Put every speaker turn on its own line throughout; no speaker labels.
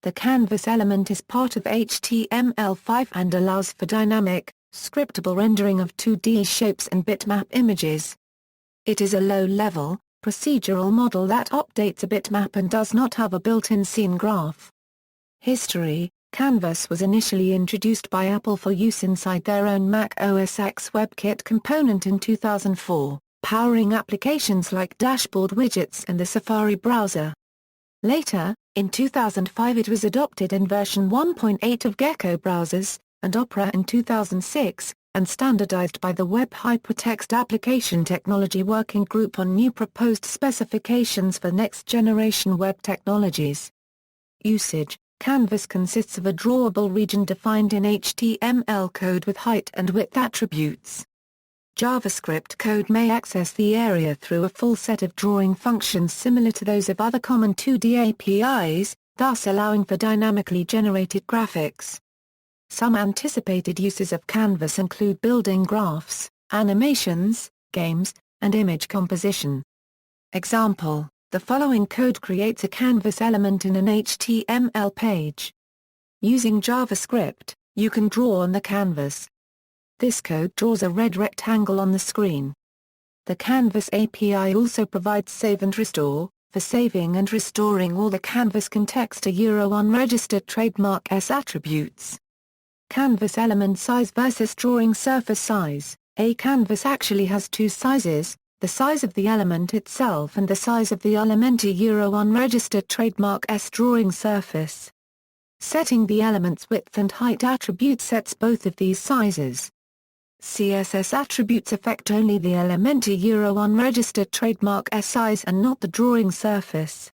The canvas element is part of HTML5 and allows for dynamic, scriptable rendering of 2D shapes and bitmap images. It is a low-level, procedural model that updates a bitmap and does not have a built-in scene graph. History: Canvas was initially introduced by Apple for use inside their own Mac OS X WebKit component in 2004, powering applications like dashboard widgets and the Safari browser. Later, in 2005 it was adopted in version 1.8 of Gecko browsers, and Opera in 2006, and standardized by the Web Hypertext Application Technology Working Group on new proposed specifications for next-generation web technologies. Usage: Canvas consists of a drawable region defined in HTML code with height and width attributes. JavaScript code may access the area through a full set of drawing functions similar to those of other common 2D APIs, thus allowing for dynamically generated graphics. Some anticipated uses of Canvas include building graphs, animations, games, and image composition. Example: the following code creates a Canvas element in an HTML page. Using JavaScript, you can draw on the canvas. This code draws a red rectangle on the screen. The Canvas API also provides Save and Restore, for saving and restoring all the Canvas context to unregistered trademark S attributes. Canvas element size versus drawing surface size. A canvas actually has two sizes, the size of the element itself and the size of the elementary unregistered trademark S drawing surface. Setting the element's width and height attribute sets both of these sizes. CSS attributes affect only the elementary unregistered trademark S size and not the drawing surface.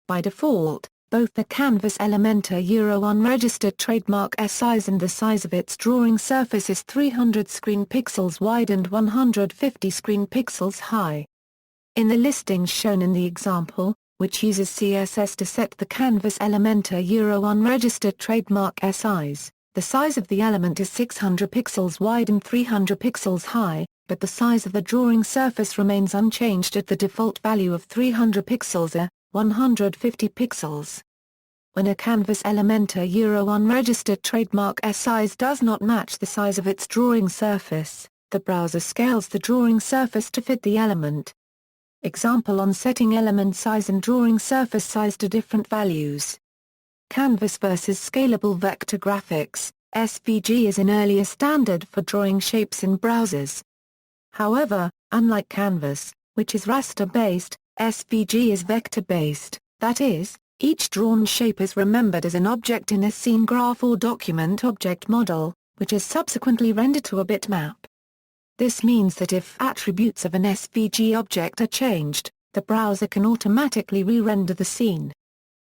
By default, both the canvas elementor unregistered trademark S size and the size of its drawing surface is 300 screen pixels wide and 150 screen pixels high. In the listings shown in the example, which uses CSS to set the canvas elementor unregistered trademark S size, the size of the element is 600 pixels wide and 300 pixels high, but the size of the drawing surface remains unchanged at the default value of 300 pixels or 150 pixels. When a canvas elementor unregistered trademark S size does not match the size of its drawing surface, the browser scales the drawing surface to fit the element. Example on setting element size and drawing surface size to different values. Canvas versus Scalable Vector Graphics. SVG is an earlier standard for drawing shapes in browsers. However, unlike Canvas, which is raster-based, SVG is vector-based, that is, each drawn shape is remembered as an object in a scene graph or document object model, which is subsequently rendered to a bitmap. This means that if attributes of an SVG object are changed, the browser can automatically re-render the scene.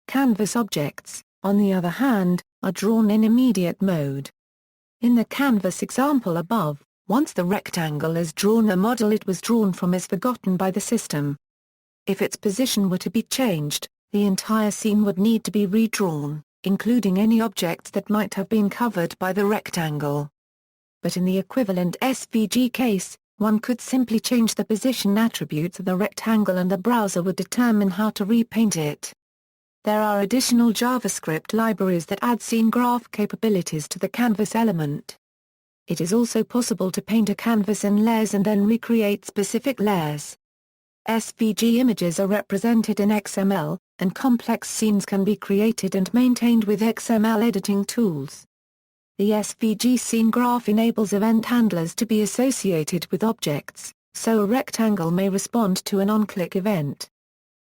Canvas objects, on the other hand, are drawn in immediate mode. In the Canvas example above, once the rectangle is drawn, the model it was drawn from is forgotten by the system. If its position were to be changed, the entire scene would need to be redrawn, including any objects that might have been covered by the rectangle. But in the equivalent SVG case, one could simply change the position attributes of the rectangle and the browser would determine how to repaint it. There are additional JavaScript libraries that add scene graph capabilities to the canvas element. It is also possible to paint a canvas in layers and then recreate specific layers. SVG images are represented in XML, and complex scenes can be created and maintained with XML editing tools. The SVG scene graph enables event handlers to be associated with objects, so a rectangle may respond to an on-click event.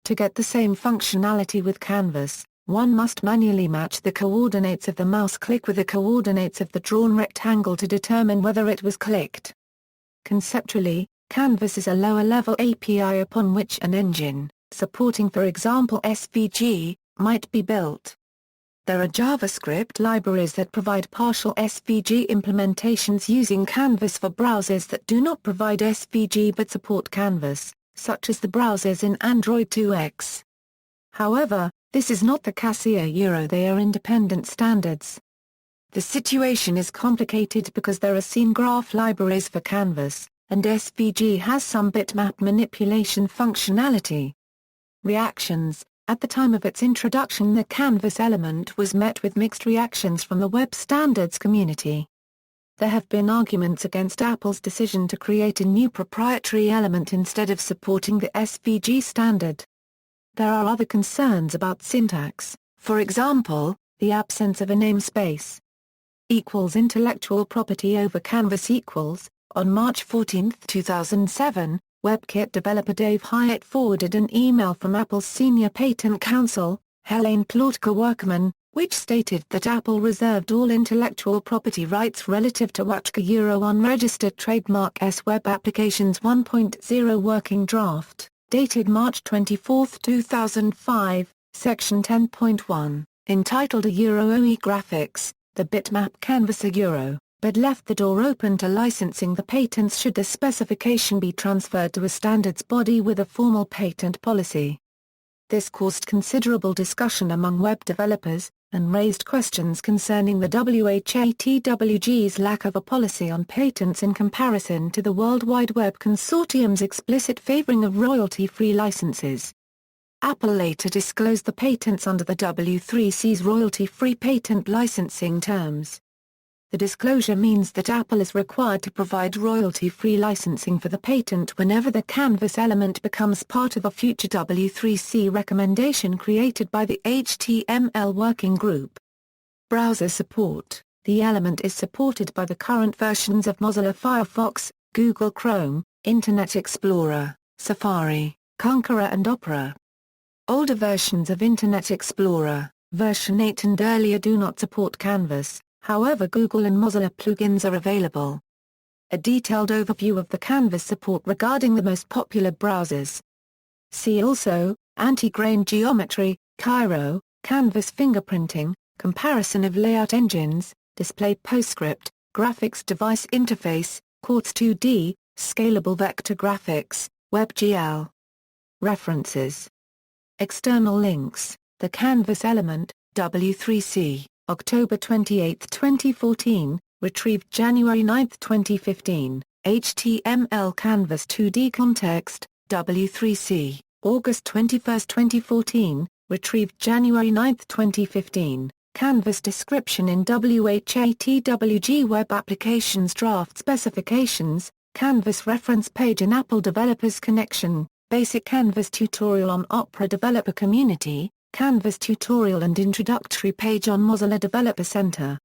To get the same functionality with Canvas, one must manually match the coordinates of the mouse click with the coordinates of the drawn rectangle to determine whether it was clicked. Conceptually, Canvas is a lower-level API upon which an engine, supporting for example SVG, might be built. There are JavaScript libraries that provide partial SVG implementations using Canvas for browsers that do not provide SVG but support Canvas, such as the browsers in Android 2X. However, this is not the case. They are independent standards. The situation is complicated because there are scene graph libraries for Canvas, and SVG has some bitmap manipulation functionality. Reactions. At the time of its introduction, the Canvas element was met with mixed reactions from the web standards community. There have been arguments against Apple's decision to create a new proprietary element instead of supporting the SVG standard. There are other concerns about syntax, for example, the absence of a namespace. Intellectual property over Canvas equals. On March 14, 2007, WebKit developer Dave Hyatt forwarded an email from Apple's senior patent counsel, Helene Plotker-Workman, which stated that Apple reserved all intellectual property rights relative to WatchK unregistered trademark S Web Applications 1.0 working draft, dated March 24, 2005, section 10.1, entitled OE Graphics, the bitmap Canvas Euro, but left the door open to licensing the patents should the specification be transferred to a standards body with a formal patent policy. This caused considerable discussion among web developers, and raised questions concerning the WHATWG's lack of a policy on patents in comparison to the World Wide Web Consortium's explicit favoring of royalty-free licenses. Apple later disclosed the patents under the W3C's royalty-free patent licensing terms. The disclosure means that Apple is required to provide royalty-free licensing for the patent whenever the Canvas element becomes part of a future W3C recommendation created by the HTML Working Group. Browser support. The element is supported by the current versions of Mozilla Firefox, Google Chrome, Internet Explorer, Safari, Konqueror and Opera. Older versions of Internet Explorer, version 8 and earlier do not support Canvas. However, Google and Mozilla plugins are available. A detailed overview of the Canvas support regarding the most popular browsers. See also, anti-grain geometry, Cairo, Canvas fingerprinting, comparison of layout engines, display PostScript, graphics device interface, Quartz 2D, scalable vector graphics, WebGL. References. External links, the Canvas element, W3C. October 28, 2014, retrieved January 9, 2015, HTML Canvas 2D context, W3C, August 21, 2014, retrieved January 9, 2015, Canvas description in WHATWG Web Applications Draft Specifications, Canvas reference page in Apple Developers Connection, Basic Canvas tutorial on Opera Developer Community, Canvas tutorial and introductory page on Mozilla Developer Center.